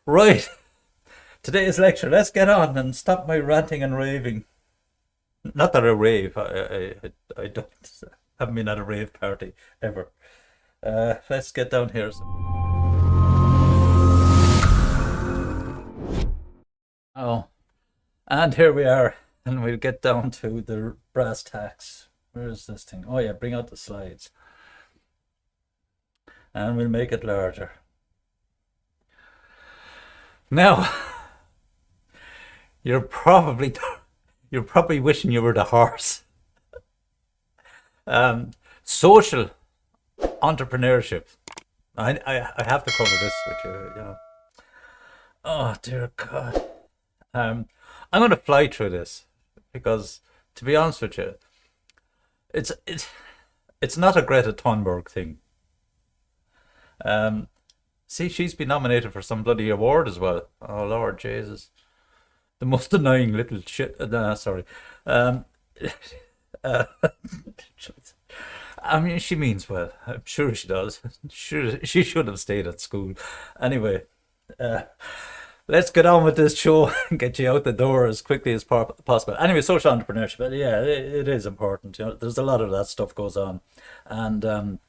Right, today's lecture. Let's get on and stop my ranting and raving. Not that I rave. I don't. Haven't been at a rave party ever. Let's get down here. Oh, and here we are, and we'll get down to the brass tacks. Where is this thing? Oh yeah, bring out the slides, and we'll make it larger. Now, you're probably you're probably wishing you were the horse. Um, Social entrepreneurship. I have to cover this with you. Oh dear God. I'm going to fly through this because, to be honest with you, it's it's it's not a Greta Thunberg thing. Um, See, she's been nominated for some bloody award as well. Oh Lord Jesus, the most annoying little shit. Sorry. Um, uh, I mean, she means well. I'm sure she does. Sure, she should have stayed at school. Anyway, uh, let's get on with this show and get you out the door as quickly as possible. Anyway, social entrepreneurship. Yeah, it is important. There's a lot of that stuff goes on, and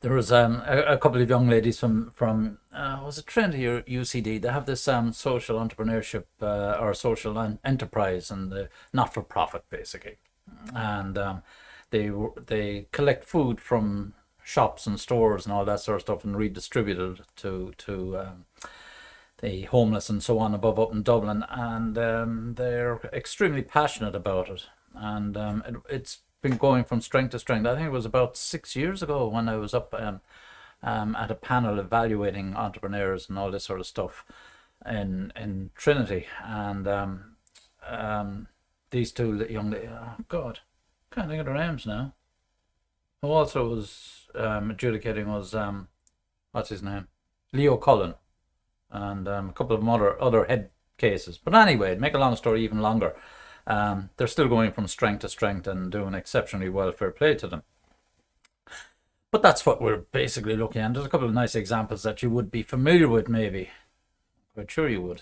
there was a couple of young ladies from was it Trinity or UCD? They have this social entrepreneurship or social enterprise and not for profit basically, and they collect food from shops and stores and all that sort of stuff and redistribute it to the homeless and so on above up in Dublin, and they're extremely passionate about it, and it's been going from strength to strength. I think it was about 6 years ago when I was up at a panel evaluating entrepreneurs and all this sort of stuff in Trinity, and these two young ladies, oh God, can't think of their names now. Who also was adjudicating was what's his name, Leo Cullen, and a couple of other head cases. But anyway, make a long story even longer, they're still going from strength to strength and doing exceptionally well. Fair play to them. But that's what we're basically looking at. There's a couple of nice examples that you would be familiar with, maybe. Quite sure you would.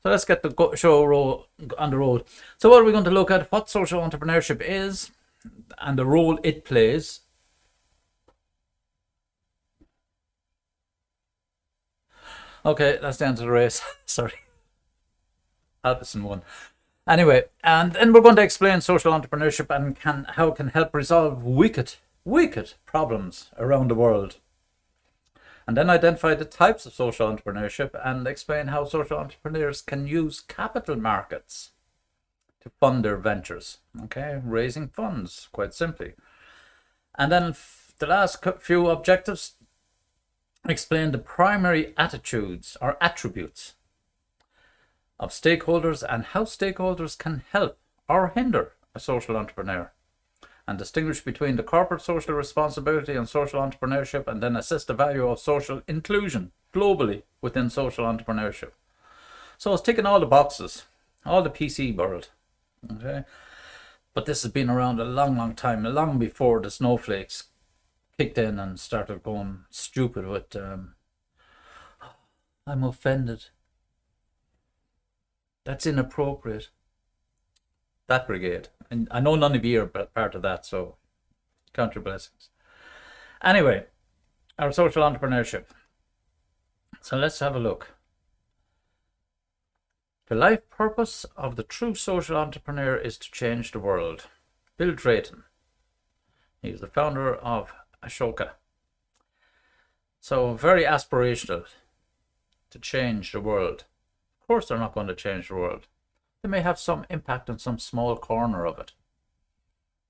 So let's get the show on the road. So what are we going to look at? What social entrepreneurship is and the role it plays. Okay, that's the end of the race. Sorry. Alpison won. Anyway, and then we're going to explain social entrepreneurship and how it can help resolve wicked problems around the world. And then identify the types of social entrepreneurship and explain how social entrepreneurs can use capital markets to fund their ventures. Okay, raising funds, quite simply. And then the last few objectives explain the primary attitudes or attributes of stakeholders and how stakeholders can help or hinder a social entrepreneur, and distinguish between the corporate social responsibility and social entrepreneurship, and then assess the value of social inclusion globally within social entrepreneurship. So it's ticking all the boxes, all the PC world. Okay, but this has been around a long time, long before the snowflakes kicked in and started going stupid with I'm offended, that's inappropriate, that brigade. And I know none of you are part of that, so count your blessings. Anyway, our social entrepreneurship. So let's have a look. The life purpose of the true social entrepreneur is to change the world. Bill Drayton. He's the founder of Ashoka. So very aspirational to change the world. Of course they're not going to change the world. They may have some impact on some small corner of it.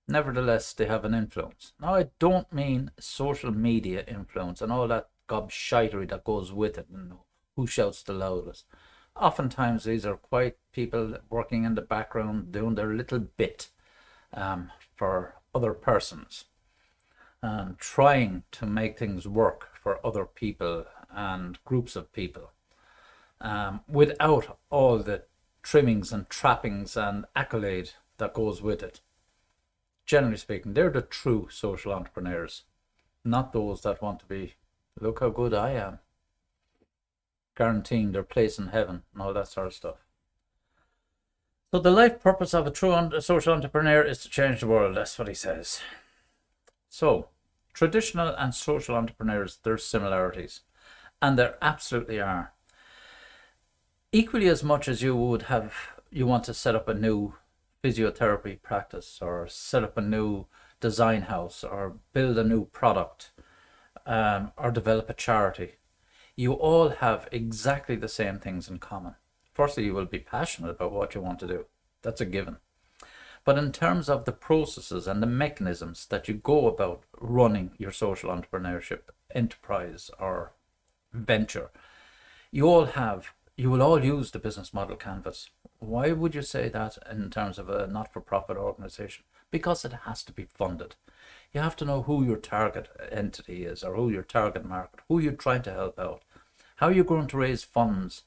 Nevertheless, they have an influence. Now, I don't mean social media influence and all that gobshitery that goes with it and who shouts the loudest. Oftentimes, these are quiet people working in the background, doing their little bit for other persons, and trying to make things work for other people and groups of people, without all the trimmings and trappings and accolade that goes with it. Generally speaking, they're the true social entrepreneurs, not those that want to be, look how good I am. guaranteeing their place in heaven and all that sort of stuff. So the life purpose of a true social entrepreneur is to change the world. That's what he says. So traditional and social entrepreneurs, there's similarities, and there absolutely are. Equally as much as you want to set up a new physiotherapy practice, or set up a new design house, or build a new product, or develop a charity, you all have exactly the same things in common. Firstly, you will be passionate about what you want to do. That's a given. But in terms of the processes and the mechanisms that you go about running your social entrepreneurship enterprise or venture, you will all use the business model canvas. Why would you say that in terms of a not-for-profit organization? Because it has to be funded. You have to know who your target entity is, or who your target market, who you're trying to help out, how you're going to raise funds,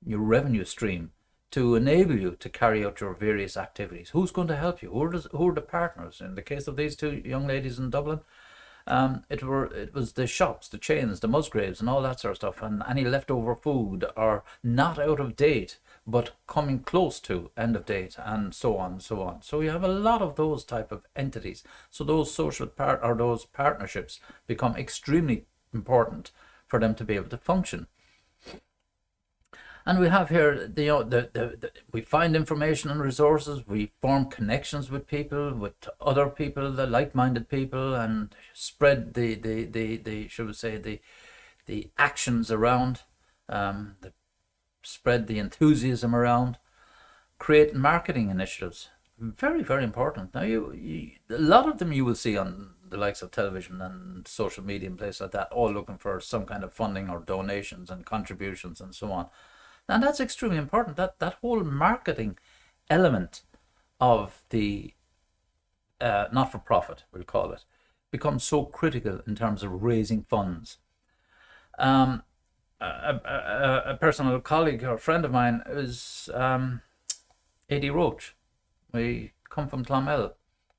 your revenue stream, to enable you to carry out your various activities. Who's going to help you? Who are the partners? In the case of these two young ladies in Dublin, it was the shops, the chains, the Musgraves and all that sort of stuff, and any leftover food, or not out of date but coming close to end of date, and so on and so on. So you have a lot of those type of entities. So those those partnerships become extremely important for them to be able to function. And we have here, we find information and resources, we form connections with people, with other people, the like-minded people, and spread should we say, the actions around, spread the enthusiasm around, create marketing initiatives. Very, very important. Now, a lot of them you will see on the likes of television and social media and places like that, all looking for some kind of funding or donations and contributions and so on. And that's extremely important. That whole marketing element of the not-for-profit, we'll call it, becomes so critical in terms of raising funds. A personal colleague or friend of mine is Eddie Roach. We come from Clonmel.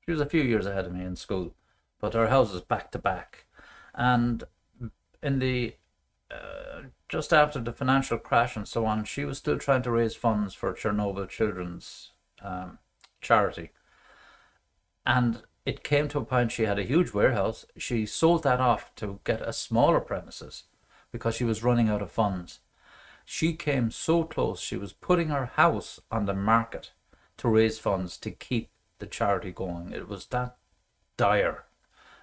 She was a few years ahead of me in school, but her house is back to back. And in the just after the financial crash and so on, she was still trying to raise funds for Chernobyl Children's charity. And it came to a point, she had a huge warehouse. She sold that off to get a smaller premises because she was running out of funds. She came so close, she was putting her house on the market to raise funds to keep the charity going. It was that dire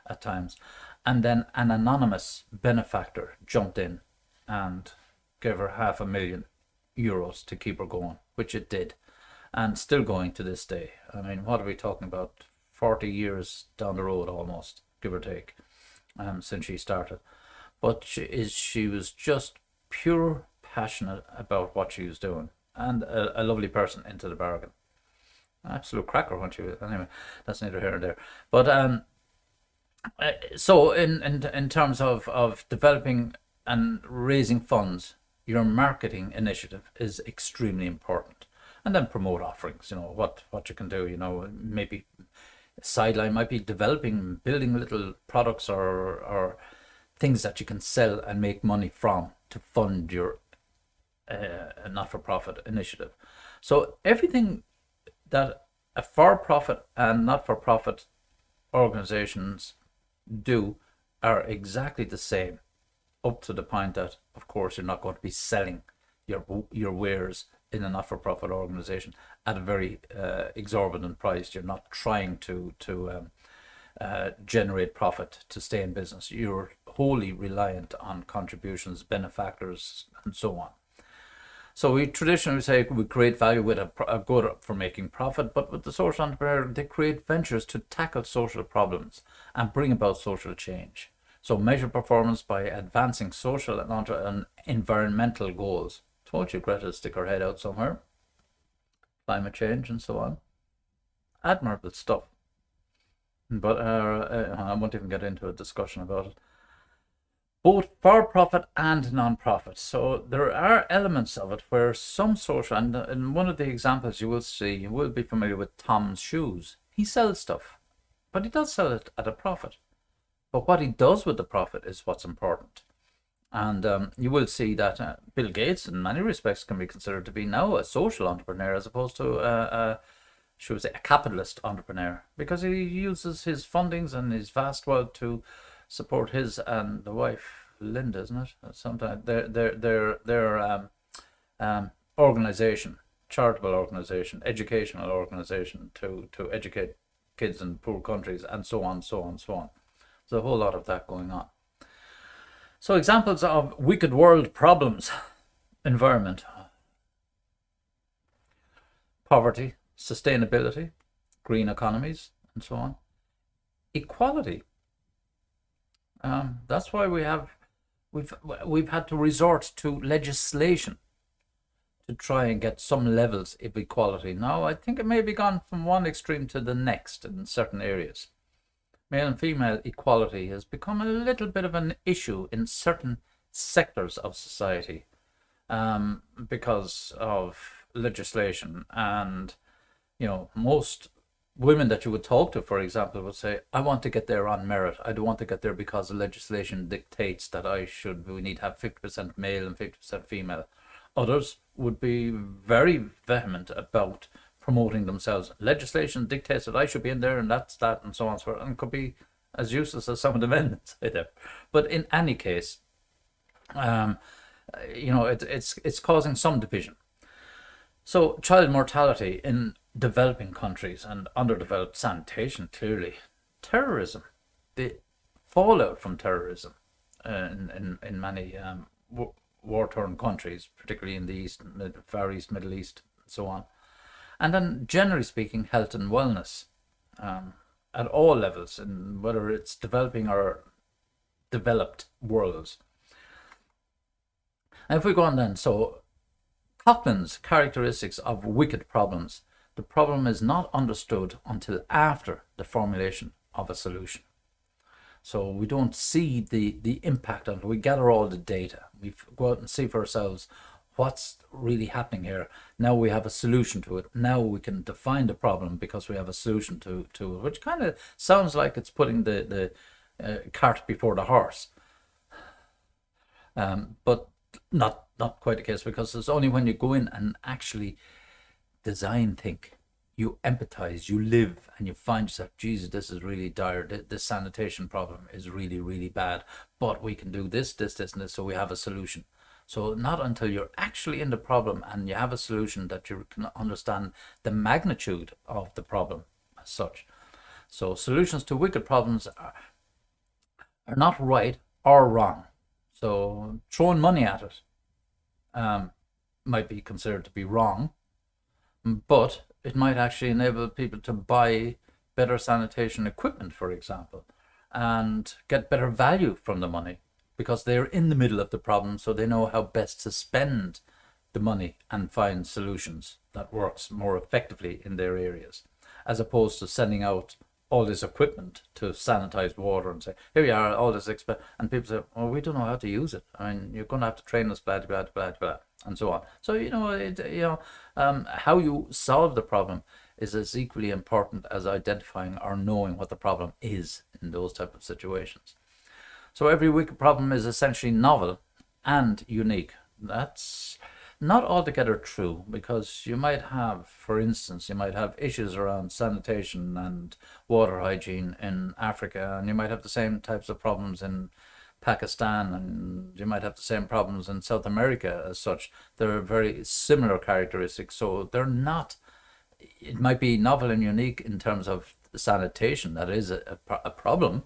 at times. And then an anonymous benefactor jumped in and gave her €500,000 to keep her going, which it did, and still going to this day. I mean, what are we talking about? 40 years down the road almost, give or take, since she started. But she was just pure passionate about what she was doing, and a lovely person into the bargain. Absolute cracker, wasn't she? Anyway, that's neither here nor there. But so in terms of developing and raising funds, your marketing initiative is extremely important. And then promote offerings, what you can do, maybe a sideline might be building little products or things that you can sell and make money from to fund your not-for-profit initiative. So everything that a for-profit and not-for-profit organizations do are exactly the same, up to the point that, of course, you're not going to be selling your wares in a not-for-profit organization at a very exorbitant price. You're not trying to generate profit to stay in business. You're wholly reliant on contributions, benefactors, and so on. So we traditionally say we create value with a good for making profit, but with the social entrepreneur, they create ventures to tackle social problems and bring about social change. So measure performance by advancing social and environmental goals. Told you Greta stick her head out somewhere. Climate change and so on. Admirable stuff. But I won't even get into a discussion about it. Both for-profit and non-profit. So there are elements of it where some social, and one of the examples you will be familiar with Tom's Shoes. He sells stuff, but he does sell it at a profit. But what he does with the profit is what's important. And you will see that Bill Gates, in many respects, can be considered to be now a social entrepreneur as opposed to should we say, a capitalist entrepreneur, because he uses his fundings and his vast wealth to support his and the wife Linda, isn't it? Sometimes their organization, charitable organization, educational organization to educate kids in poor countries, and so on, so on, so on. There's a whole lot of that going on. So examples of wicked world problems: environment, poverty, sustainability, green economies, and so on. Equality. That's why we've had to resort to legislation to try and get some levels of equality. Now, I think it may be gone from one extreme to the next in certain areas. Male and female equality has become a little bit of an issue in certain sectors of society because of legislation. And, most women that you would talk to, for example, would say, I want to get there on merit. I don't want to get there because the legislation dictates that we need to have 50% male and 50% female. Others would be very vehement about promoting themselves. Legislation dictates that I should be in there, and that's that, and so on and so forth, and could be as useless as some of the men say there. But in any case, it's causing some division. So child mortality in developing countries and underdeveloped, sanitation, clearly, terrorism, the fallout from terrorism in many war-torn countries, particularly in the East, Far East, Middle East, and so on. And then, generally speaking, health and wellness at all levels, and whether it's developing or developed worlds. And if we go on then, so Coughlin's characteristics of wicked problems: the problem is not understood until after the formulation of a solution. So we don't see the impact of it. We gather all the data. We go out and see for ourselves what's really happening here. Now we have a solution to it. Now we can define the problem because we have a solution to it, which kind of sounds like it's putting the cart before the horse. But not quite the case, because it's only when you go in and actually think, you empathize, you live, and you find yourself, Jesus, this is really dire. This sanitation problem is really, really bad. But we can do this, and this, so we have a solution. So not until you're actually in the problem and you have a solution that you can understand the magnitude of the problem as such. So solutions to wicked problems are not right or wrong. So throwing money at it might be considered to be wrong, but it might actually enable people to buy better sanitation equipment, for example, and get better value from the money because they're in the middle of the problem, so they know how best to spend the money and find solutions that works more effectively in their areas, as opposed to sending out all this equipment to sanitize water and say, here you are, all this and people say, well, we don't know how to use it. I mean, you're going to have to train us, blah, blah, blah, blah, and so on. So, how you solve the problem is as equally important as identifying or knowing what the problem is in those type of situations. So every wicked problem is essentially novel and unique. That's not altogether true, because you might have, for instance, issues around sanitation and water hygiene in Africa, and you might have the same types of problems in Pakistan, and you might have the same problems in South America as such. They're very similar characteristics, so they're not, it might be novel and unique in terms of sanitation, that is a problem,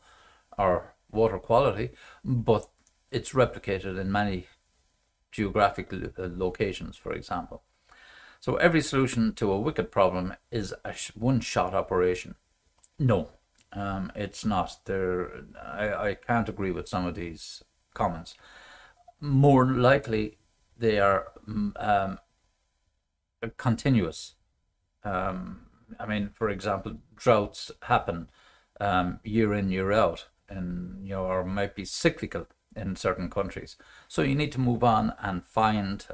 or water quality, but it's replicated in many geographic locations, for example. So every solution to a wicked problem is a one-shot operation. No, it's not. I can't agree with some of these comments. More likely, they are continuous. For example, droughts happen year in, year out, and or might be cyclical in certain countries. So you need to move on and find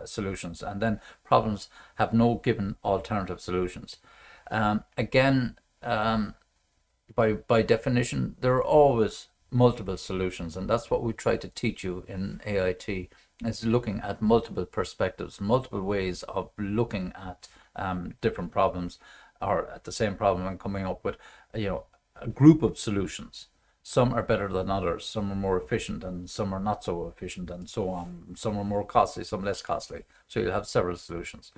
solutions, and then problems have no given alternative solutions. By definition, there are always multiple solutions, and that's what we try to teach you in AIT, is looking at multiple perspectives, multiple ways of looking at different problems, or at the same problem, and coming up with a group of solutions. Some are better than others, some are more efficient and some are not so efficient, and so on. Some are more costly, some less costly, so you'll have several solutions.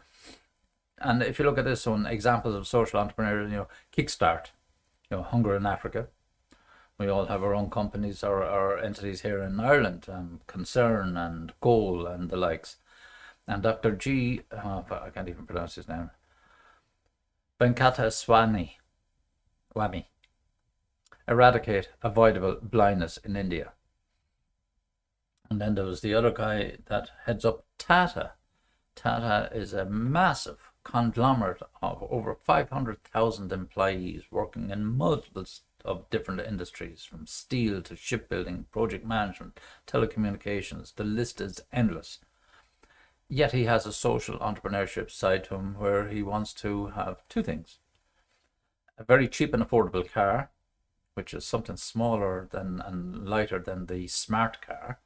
And if you look at this one, examples of social entrepreneurs, Kickstart, Hunger in Africa. We all have our own companies or entities here in Ireland, Concern and Goal and the likes. And Dr. G, I can't even pronounce his name, Wami, eradicate avoidable blindness in India. And then there was the other guy that heads up Tata. Tata is a massive conglomerate of over 500,000 employees working in multiple of different industries, from steel to shipbuilding, project management, telecommunications. The list is endless. Yet he has a social entrepreneurship side to him, where he wants to have two things: a very cheap and affordable car, which is something smaller than and lighter than the smart car,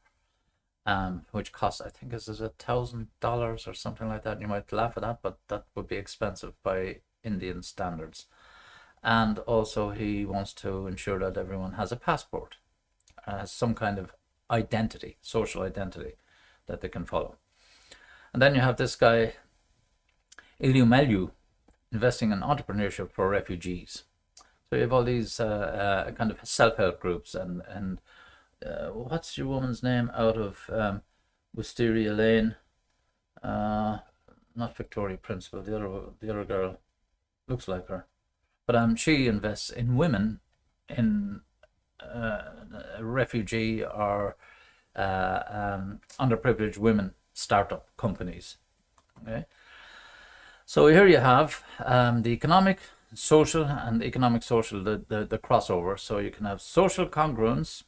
which costs, I think, is $1,000 or something like that. You might laugh at that, but that would be expensive by Indian standards. And also he wants to ensure that everyone has a passport, some kind of identity, social identity that they can follow. And then you have this guy, Ilyumelu, investing in entrepreneurship for refugees. So you have all these kind of self-help groups, and what's your woman's name out of Wisteria Lane? Not Victoria Principal, the other girl, looks like her. But she invests in women, in refugee or underprivileged women startup companies. Okay, so here you have the economic, social, and economic social, the crossover. So you can have social congruence.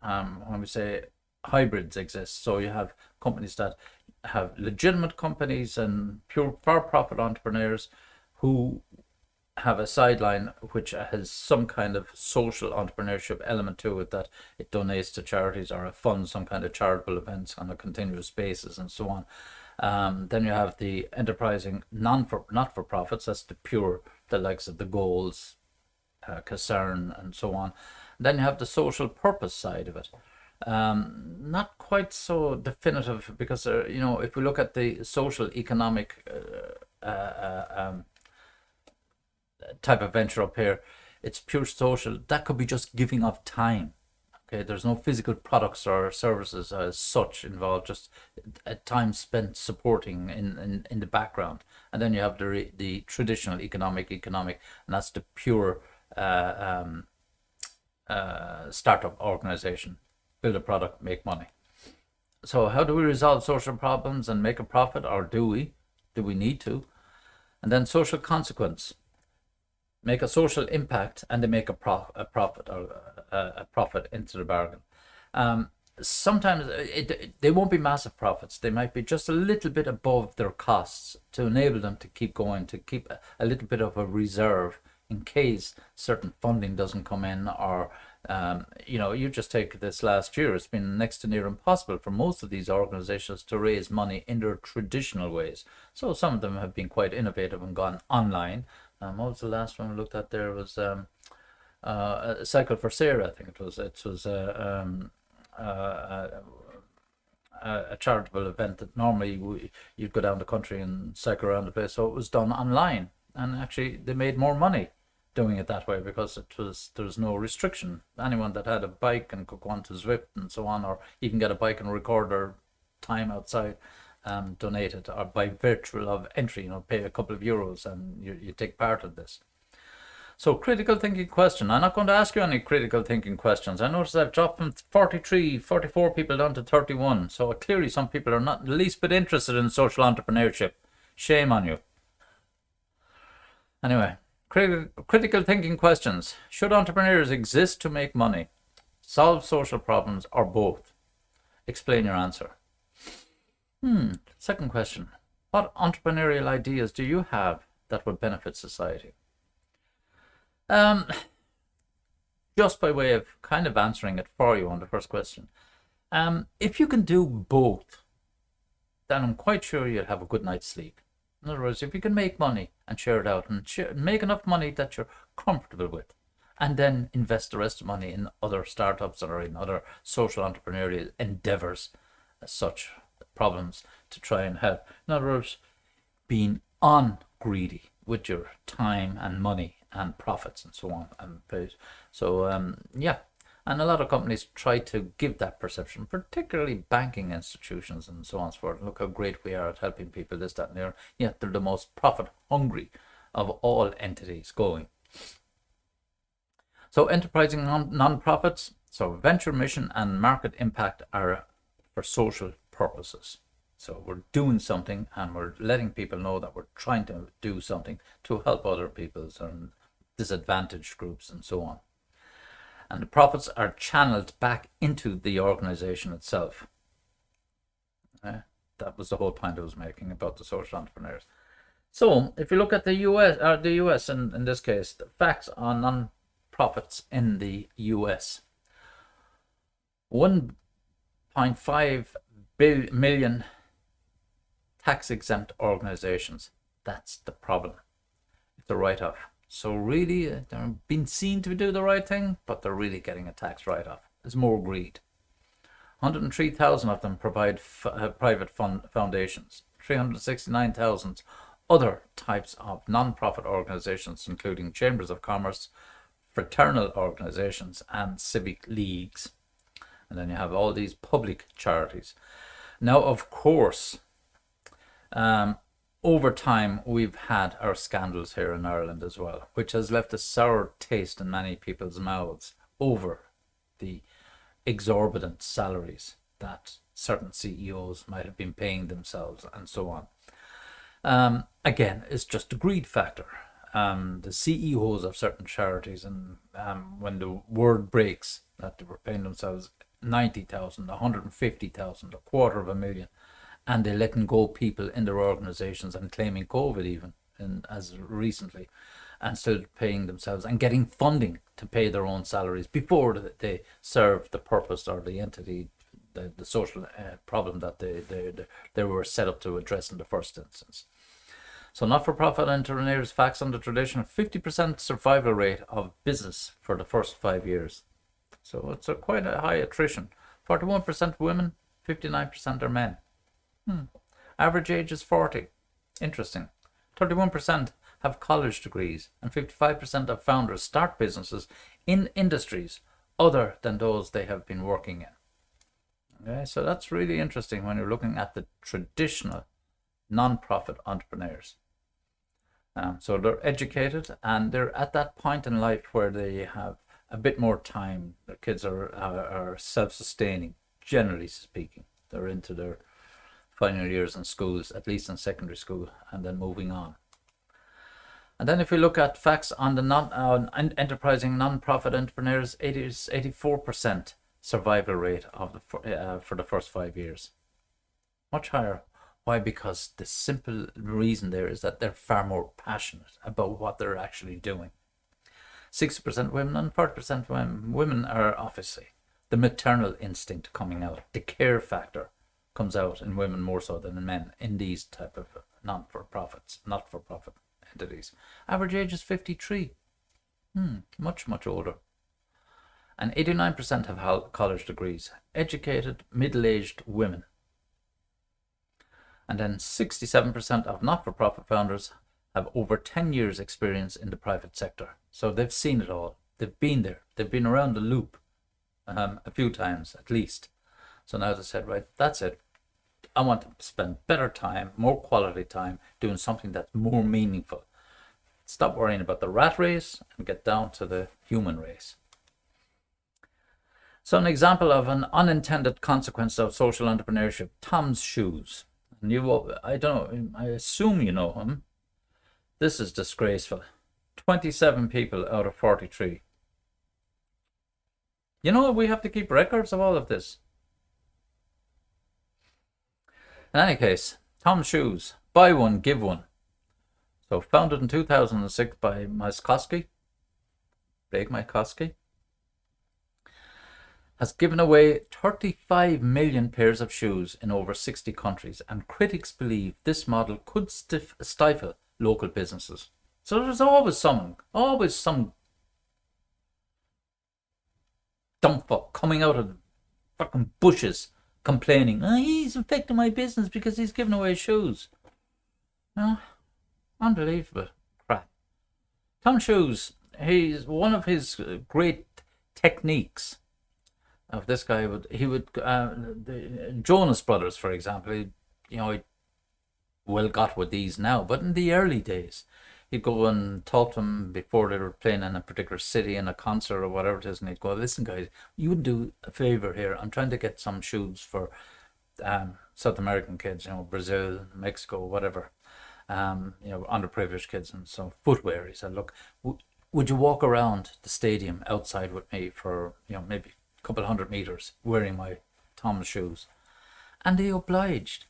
When we say hybrids exist, so you have companies that have legitimate companies and pure for-profit entrepreneurs who have a sideline which has some kind of social entrepreneurship element to it, that it donates to charities or it funds some kind of charitable events on a continuous basis, and so on. Then you have the enterprising not-for-profits. That's the likes of the Goals, Concern, and so on. Then you have the social purpose side of it. Not quite so definitive, because if we look at the social economic type of venture up here, it's pure social. That could be just giving of time. Okay, there's no physical products or services as such involved, just a time spent supporting in the background. And then you have the traditional economic, and that's the pure startup organization. Build a product, make money. So how do we resolve social problems and make a profit, or do we need to? And then social consequence: make a social impact and they make a profit, or a profit into the bargain. Sometimes they won't be massive profits. They might be just a little bit above their costs to enable them to keep going, to keep a little bit of a reserve in case certain funding doesn't come in, or you just take this last year. It's been next to near impossible for most of these organizations to raise money in their traditional ways. So some of them have been quite innovative and gone online. What was the last one we looked at? There was a Cycle for Sarah, I think it was. It was a charitable event that normally you'd go down the country and cycle around the place. So it was done online, and actually they made more money doing it that way, because there was no restriction. Anyone that had a bike and could go on to Zwift and so on, or even get a bike and record their time outside, donate it, or by virtue of entry, pay a couple of euros and you take part in this. So critical thinking question. I'm not going to ask you any critical thinking questions. I notice I've dropped from 44 people down to 31. So clearly some people are not the least bit interested in social entrepreneurship. Shame on you. Anyway, critical thinking questions. Should entrepreneurs exist to make money, solve social problems, or both? Explain your answer. Second question. What entrepreneurial ideas do you have that would benefit society? just by way of kind of answering it for you on the first question, if you can do both, then I'm quite sure you'll have a good night's sleep. In other words, if you can make money and share it out and make enough money that you're comfortable with, and then invest the rest of the money in other startups or in other social entrepreneurial endeavors, as such problems to try and help. In other words, being greedy with your time and money and profits and so on. So yeah, and a lot of companies try to give that perception, particularly banking institutions and so on and so forth. Look how great we are at helping people, this, that, and the other. Yet they're the most profit hungry of all entities going. So enterprising non-profits, so venture mission and market impact are for social purposes. So we're doing something and we're letting people know that we're trying to do something to help other people's and disadvantaged groups and so on. And the profits are channeled back into the organization itself. That was the whole point I was making about the social entrepreneurs. So if you look at the US in this case, the facts on non-profits in the US. 1.5 million tax-exempt organizations. That's the problem. It's a write-off. So really, they're being seen to do the right thing, but they're really getting a tax write-off. There's more greed. 103,000 of them provide private foundations. 369,000 other types of non-profit organizations, including chambers of commerce, fraternal organizations, and civic leagues. And then you have all these public charities. Now, of course, over time, we've had our scandals here in Ireland as well, which has left a sour taste in many people's mouths over the exorbitant salaries that certain CEOs might have been paying themselves and so on. Again, it's just a greed factor. The CEOs of certain charities, and when the word breaks that they were paying themselves 90,000, 150,000, 250,000, and they're letting go people in their organizations and claiming COVID even, and as recently, and still paying themselves and getting funding to pay their own salaries before they serve the purpose or the entity, the social problem that they were set up to address in the first instance. So not-for-profit entrepreneurs facts on the traditional 50% survival rate of business for the first 5 years. So it's quite a high attrition. 41% women, 59% are men. Average age is 40. Interesting. 31% have college degrees, and 55% of founders start businesses in industries other than those they have been working in. Okay, so that's really interesting when you're looking at the traditional non-profit entrepreneurs. So they're educated and they're at that point in life where they have a bit more time. Their kids are self-sustaining, generally speaking. They're into their final years in schools, at least in secondary school, and then moving on. And then if we look at facts on the enterprising non-profit entrepreneurs, 84% survival rate of for the first 5 years. Much higher. Why? Because the simple reason there is that they're far more passionate about what they're actually doing. 60% women and 40% women are obviously the maternal instinct coming out. The care factor comes out in women more so than in men in these type of not-for-profit entities. Average age is 53. Much older. And 89% have college degrees. Educated, middle-aged women. And then 67% of not-for-profit founders have over 10 years experience in the private sector. So they've seen it all. They've been there. They've been around the loop a few times at least. So now they said, right, that's it. I want to spend better time, more quality time, doing something that's more meaningful. Stop worrying about the rat race and get down to the human race. So an example of an unintended consequence of social entrepreneurship, Tom's Shoes. And I don't know, I assume you know him. This is disgraceful. 27 people out of 43. You know, we have to keep records of all of this. In any case, Tom's Shoes, buy one, give one. So founded in 2006 by Blake Mycoskie. has given away 35 million pairs of shoes in over 60 countries, and critics believe this model could stifle local businesses. So there's always some dumb fuck coming out of the fucking bushes complaining, oh, he's affecting my business because he's giving away shoes. No, unbelievable crap. Tom Shoes, he's one of his great techniques of this guy the Jonas Brothers, for example, he well got with these now, but in the early days, he'd go and talk to them before they were playing in a particular city in a concert or whatever it is, and he'd go, listen guys, you would do a favor here. I'm trying to get some shoes for South American kids, Brazil, Mexico, whatever, underprivileged kids, and so footwear. He said, look, would you walk around the stadium outside with me for maybe a couple 100 meters wearing my Tom's shoes? And he obliged,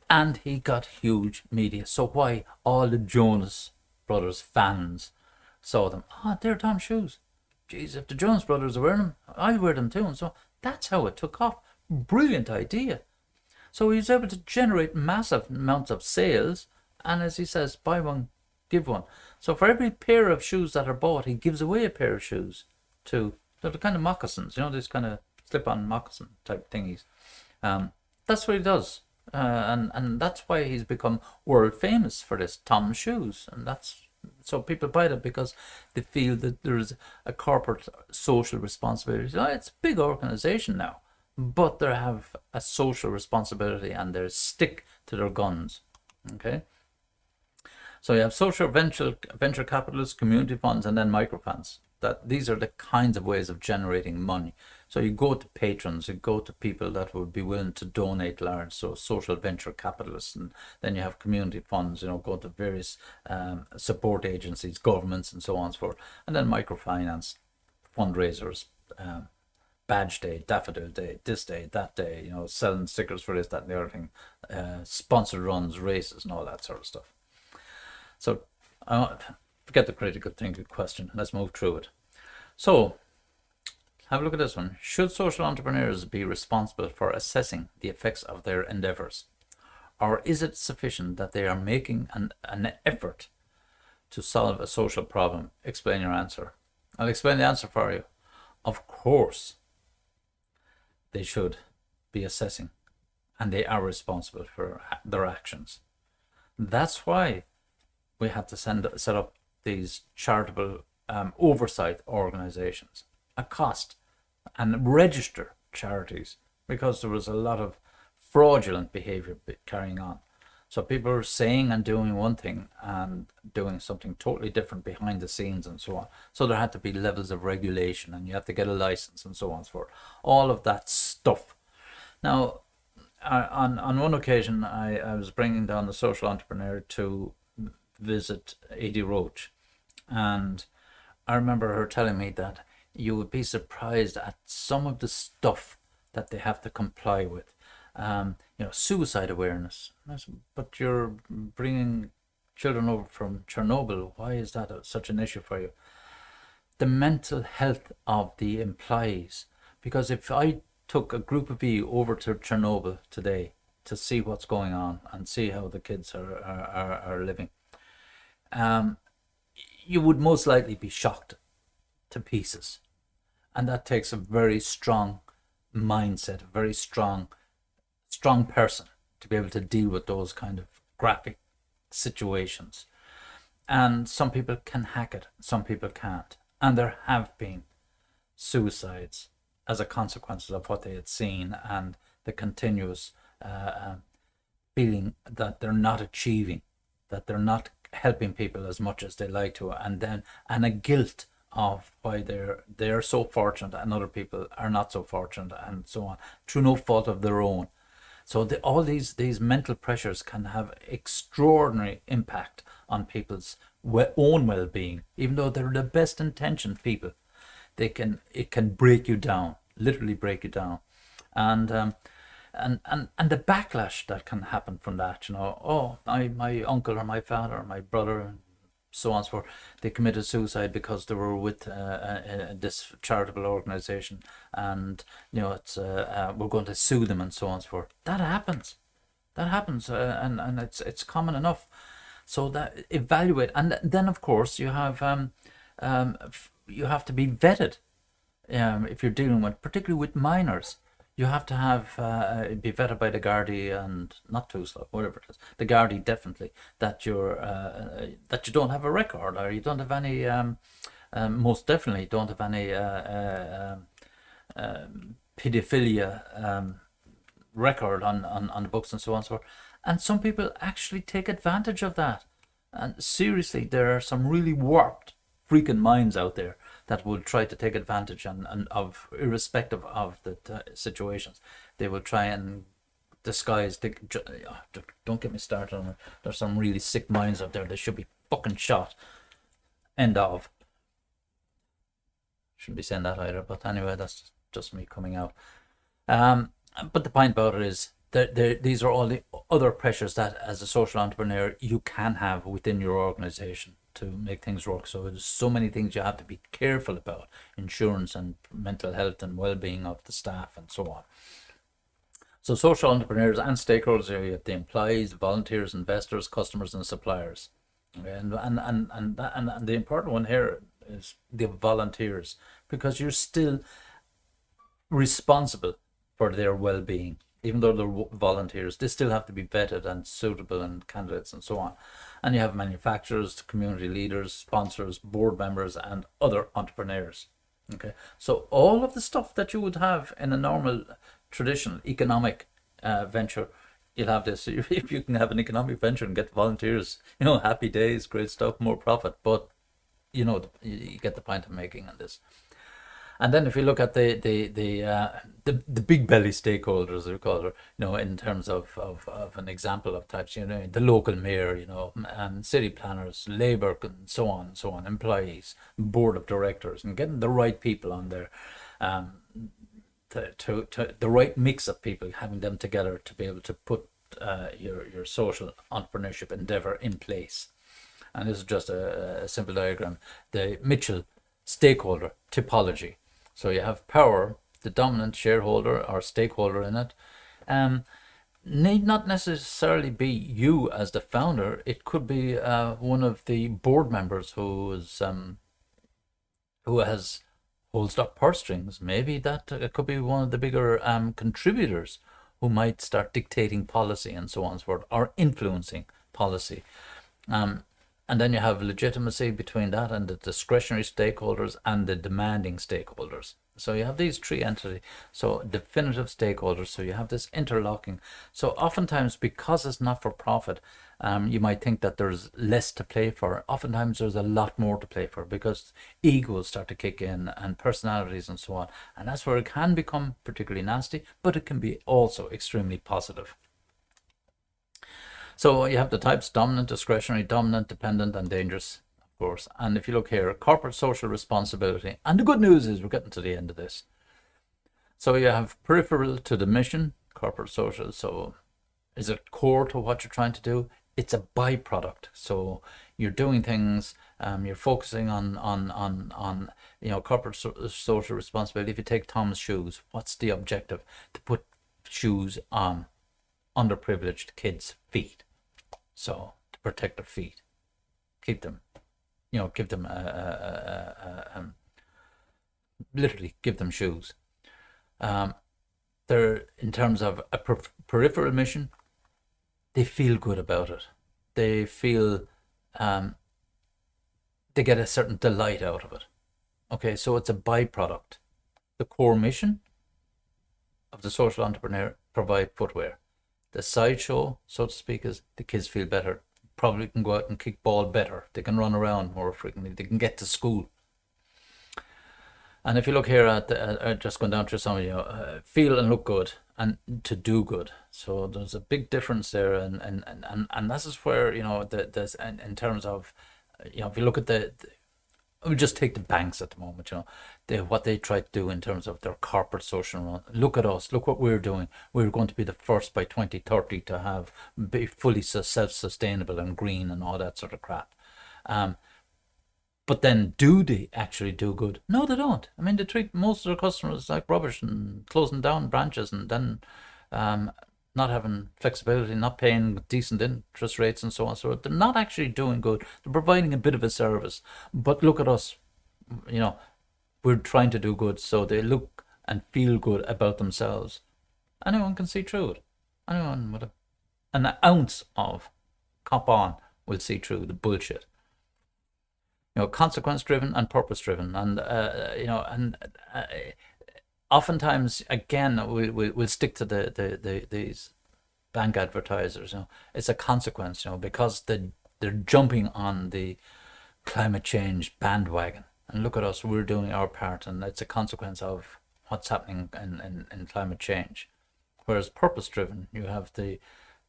and he got huge media. So why all the Jonas Brothers fans saw them, they're Tom's shoes, jeez, if the Jonas Brothers are wearing them, I'll wear them too. And so that's how it took off. Brilliant idea. So he was able to generate massive amounts of sales, and as he says, buy one, give one. So for every pair of shoes that are bought, he gives away a pair of shoes to, they're the kind of moccasins, these kind of slip-on moccasin type thingies. That's what he does. And that's why he's become world famous for this, Tom Shoes. And so people buy them because they feel that there's a corporate social responsibility. It's a big organization now, but they have a social responsibility and they stick to their guns. Okay. So you have social venture capitalists, community funds, and then microfunds. These are the kinds of ways of generating money. So you go to patrons, you go to people that would be willing to donate large, so social venture capitalists, and then you have community funds, go to various support agencies, governments, and so on and so forth, and then microfinance, fundraisers, badge day, daffodil day, this day, that day, selling stickers for this, that, and the other thing, sponsored runs, races, and all that sort of stuff. So forget the critical thinking question. Let's move through it. So have a look at this one. Should social entrepreneurs be responsible for assessing the effects of their endeavors? Or is it sufficient that they are making an effort to solve a social problem? Explain your answer. I'll explain the answer for you. Of course, they should be assessing, and they are responsible for their actions. That's why we had to set up these charitable oversight organizations, a cost, and register charities, because there was a lot of fraudulent behavior carrying on. So people were saying and doing one thing and doing something totally different behind the scenes and so on. So there had to be levels of regulation, and you have to get a license and so on and so forth. All of that stuff. Now, on one occasion, I was bringing down the social entrepreneur to visit Edie Roach, and I remember her telling me that you would be surprised at some of the stuff that they have to comply with. Suicide awareness. But you're bringing children over from Chernobyl. Why is that such an issue for you? The mental health of the employees. Because if I took a group of you over to Chernobyl today to see what's going on and see how the kids are living, you would most likely be shocked to pieces. And that takes a very strong mindset, a very strong person to be able to deal with those kind of graphic situations. And some people can hack it, some people can't. And there have been suicides as a consequence of what they had seen, and the continuous feeling that they're not achieving, that they're not helping people as much as they like to, and a guilt of why they're so fortunate and other people are not so fortunate, and so on, through no fault of their own. So all these mental pressures can have extraordinary impact on people's own well-being, even though they're the best intentioned people. It can break you down, literally break you down, and the backlash that can happen from that. My uncle or my father or my brother so on and so forth. They committed suicide because they were with this charitable organization, and it's we're going to sue them and so on and so forth. That happens. And it's common enough. So that evaluate, and then of course you have you have to be vetted. If you're dealing with, particularly with minors, you have to have be vetted by the Gardaí, and not TUSLA, whatever it is. The Gardaí definitely, that that you don't have a record, or you don't have any. Most definitely don't have any pedophilia record on the books and so on and so forth. And some people actually take advantage of that. And seriously, there are some really warped freaking minds out there that will try to take advantage and of, irrespective of the situations. They will try and disguise. Don't get me started on it. There's some really sick minds out there. They should be fucking shot. End of. Shouldn't be saying that either. But anyway, that's just me coming out. But the point about it is that these are all the other pressures that, as a social entrepreneur, you can have within your organization to make things work. So there's so many things you have to be careful about: insurance and mental health and well-being of the staff and so on. So social entrepreneurs and stakeholders, you have the employees, volunteers, investors, customers, and suppliers. Okay? And the important one here is the volunteers, because you're still responsible for their well-being. Even though they're volunteers, they still have to be vetted and suitable, and candidates and so on. And you have manufacturers, community leaders, sponsors, board members, and other entrepreneurs. Okay, so all of the stuff that you would have in a normal, traditional economic venture, you'll have this. If you can have an economic venture and get volunteers, happy days, great stuff, more profit. But you get the point I'm making on this. And then if you look at the big belly stakeholders, we call it, in terms of an example of types, the local mayor, and city planners, labour, and so on, employees, board of directors, and getting the right people on there, to the right mix of people, having them together to be able to put your social entrepreneurship endeavour in place. And this is just a simple diagram. The Mitchell stakeholder typology. So you have power, the dominant shareholder or stakeholder in it. Need not necessarily be you as the founder. It could be one of the board members who holds up purse strings. Maybe that it could be one of the bigger contributors who might start dictating policy and so on and so forth, or influencing policy. And then you have legitimacy between that and the discretionary stakeholders and the demanding stakeholders. So you have these three entities. So definitive stakeholders. So you have this interlocking. So oftentimes, because it's not for profit, you might think that there's less to play for. Oftentimes there's a lot more to play for, because egos start to kick in and personalities and so on. And that's where it can become particularly nasty, but it can be also extremely positive. So you have the types: dominant, discretionary, dominant, dependent, and dangerous, of course. And if you look here, corporate social responsibility. And the good news is we're getting to the end of this. So you have peripheral to the mission, corporate social. So is it core to what you're trying to do? It's a byproduct. So you're doing things, you're focusing on corporate social responsibility. If you take Tom's shoes, what's the objective? To put shoes on underprivileged kids' feet. So to protect their feet, keep them, give them literally give them shoes. They're, in terms of a peripheral mission, they feel good about it. They feel they get a certain delight out of it. Okay, so it's a byproduct. The core mission of the social entrepreneur: provide footwear. The sideshow, so to speak, is the kids feel better. Probably can go out and kick ball better. They can run around more frequently. They can get to school. And if you look here at just going down through some, feel and look good and to do good. So there's a big difference there, and this is where there's in terms of if you look at we'll just take the banks at the moment, what they try to do in terms of their corporate social run. Look at us, look what we're doing. We're going to be the first by 2030 to be fully self-sustainable and green and all that sort of crap. But then, do they actually do good? No, they don't. I mean, they treat most of their customers like rubbish and closing down branches, and then um, not having flexibility, not paying decent interest rates, and so on. So they're not actually doing good. They're providing a bit of a service. But look at us, you know, we're trying to do good, so they look and feel good about themselves. Anyone can see through it. Anyone with an ounce of cop on will see through the bullshit. Consequence driven and purpose driven, and oftentimes again we'll stick to these bank advertisers. It's a consequence, because they're jumping on the climate change bandwagon, and look at us, we're doing our part, and it's a consequence of what's happening in climate change. Whereas purpose driven, you have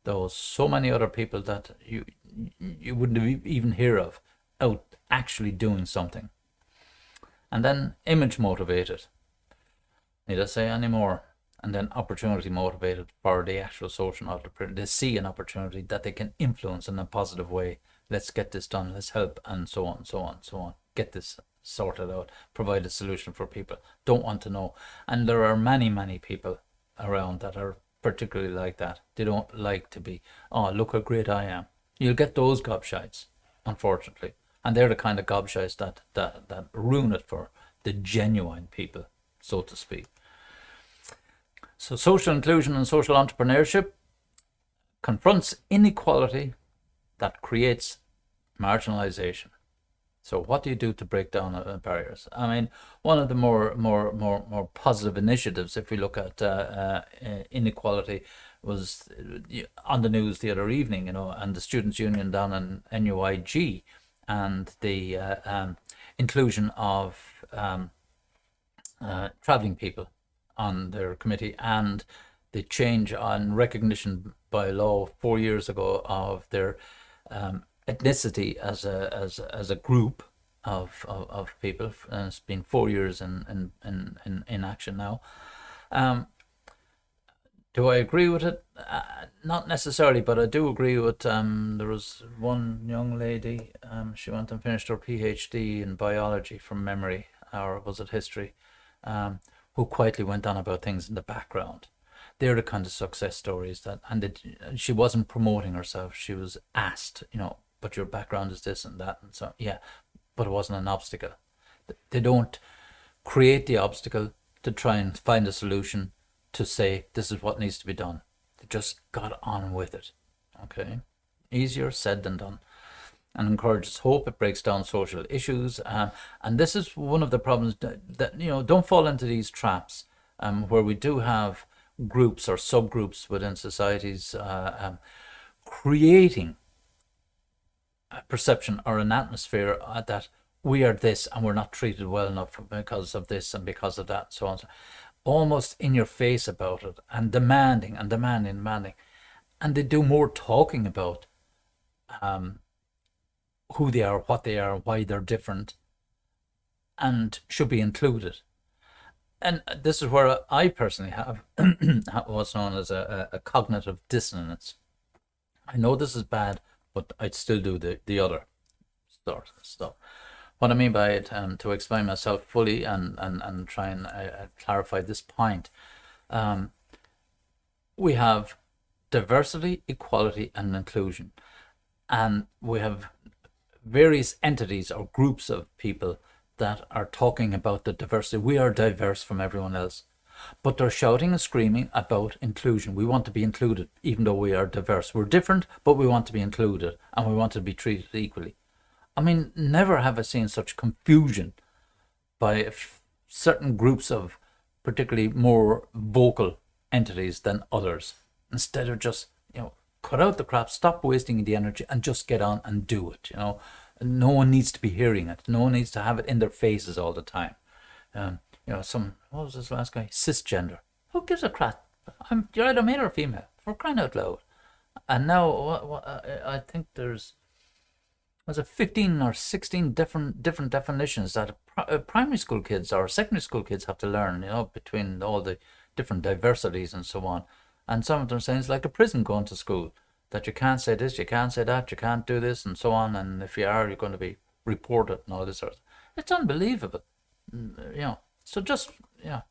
those so many other people that you wouldn't even hear of out actually doing something. And then image motivated, need I say any more? And then opportunity motivated for the actual social entrepreneur. They see an opportunity that they can influence in a positive way. Let's get this done, let's help, and so on, so on, so on. Get this sorted out, provide a solution for people. Don't want to know. And there are many, many people around that are particularly like that. They don't like to be, oh, look how great I am. You'll get those gobshites, unfortunately. And they're the kind of gobshites that ruin it for the genuine people, so to speak. So social inclusion and social entrepreneurship confronts inequality that creates marginalization. So what do you do to break down barriers? I mean, one of the more positive initiatives, if we look at inequality, was on the news the other evening, and the Students' Union down in NUIG, and the inclusion of travelling people on their committee, and the change on recognition by law 4 years ago of their ethnicity as a group of people. And it's been 4 years in action now. Do I agree with it? Not necessarily, but I do agree with, there was one young lady, she went and finished her PhD in biology from memory, or was it history, who quietly went on about things in the background. They're the kind of success stories she wasn't promoting herself. She was asked, but your background is this and that, and so, yeah, but it wasn't an obstacle. They don't create the obstacle to try and find a solution, to say this is what needs to be done. They just got on with it. Okay, easier said than done. And encourages hope. It breaks down social issues, and this is one of the problems that don't fall into these traps, where we do have groups or subgroups within societies creating a perception or an atmosphere that we are this and we're not treated well enough because of this and because of that, and so on. Almost in your face about it, and demanding and demanding and demanding. And they do more talking about who they are, what they are, why they're different, and should be included. And this is where I personally have what's known as a cognitive dissonance. I know this is bad, but I'd still do the other sort of stuff. What I mean by it, to explain myself fully and try and clarify this point, we have diversity, equality, and inclusion. And we have various entities or groups of people that are talking about the diversity. We are diverse from everyone else. But they're shouting and screaming about inclusion. We want to be included, even though we are diverse. We're different, but we want to be included, and we want to be treated equally. I mean, never have I seen such confusion by certain groups of particularly more vocal entities than others. Instead of just, cut out the crap, stop wasting the energy, and just get on and do it. No one needs to be hearing it. No one needs to have it in their faces all the time. What was this last guy? Cisgender. Who gives a crap? You're either male or female, for crying out loud. And now, I think there's 15 or 16 different definitions that primary school kids or secondary school kids have to learn, between all the different diversities and so on. And some of them saying it's like a prison going to school, that you can't say this, you can't say that, you can't do this, and so on. And if you are, you're going to be report it and all this sort of stuff. It's unbelievable, you know. So just, yeah.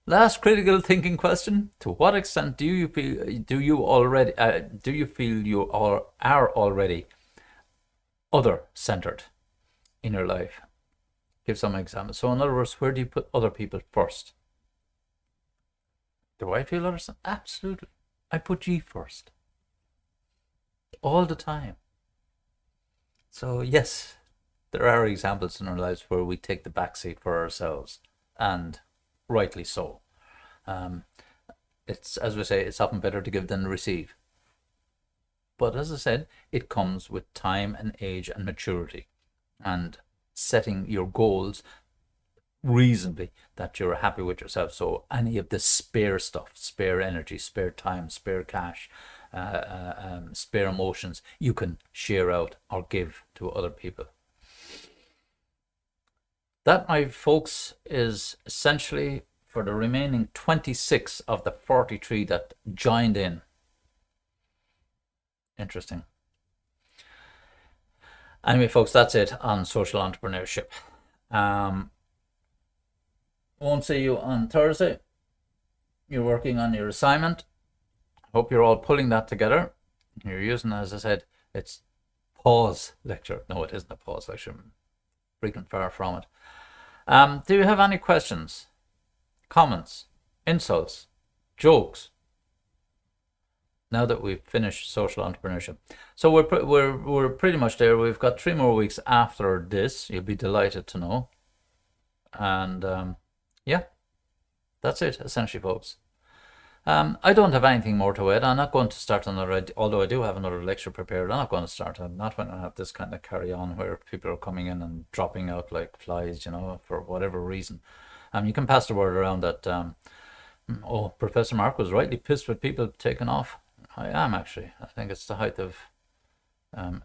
Last critical thinking question: to what extent do you feel you are already other centered in your life? Give some examples. So in other words, where do you put other people first? Do I feel others? Absolutely. I put you first all the time. So yes, there are examples in our lives where we take the backseat for ourselves, and rightly so. It's, as we say, it's often better to give than receive. But as I said, it comes with time and age and maturity, and setting your goals reasonably that you're happy with yourself. So any of the spare stuff, spare energy, spare time, spare cash, spare emotions, you can share out or give to other people. That, my folks, is essentially for the remaining 26 of the 43 that joined in. Interesting. Anyway, folks, that's it on social entrepreneurship. Won't see you on Thursday. You're working on your assignment. Hope you're all pulling that together. You're using, as I said, it's pause lecture. No, it isn't a pause lecture. Freaking far from it. Do you have any questions, comments, insults, jokes? Now that we've finished social entrepreneurship, so we're pretty much there. We've got 3 more weeks after this. You'll be delighted to know. And yeah, that's it essentially, folks. I don't have anything more to add. I'm not going to start another, although I do have another lecture prepared. I'm not going to start. I'm not when I have this kind of carry on where people are coming in and dropping out like flies, you know, for whatever reason. You can pass the word around that, oh, Professor Mark was rightly pissed with people taking off. I am actually. I think it's the height of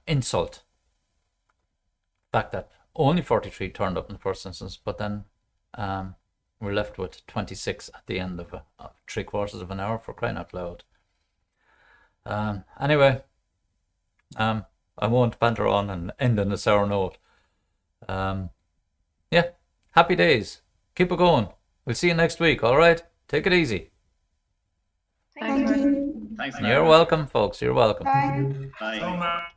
insult. The fact that only 43 turned up in the first instance, but then we're left with 26 at the end of 3/4 of an hour, for crying out loud. Anyway, I won't banter on and end on a sour note. Yeah, happy days. Keep it going. We'll see you next week, all right? Take it easy. Thank you. Thanks, You're welcome, folks. You're welcome. Bye. Bye.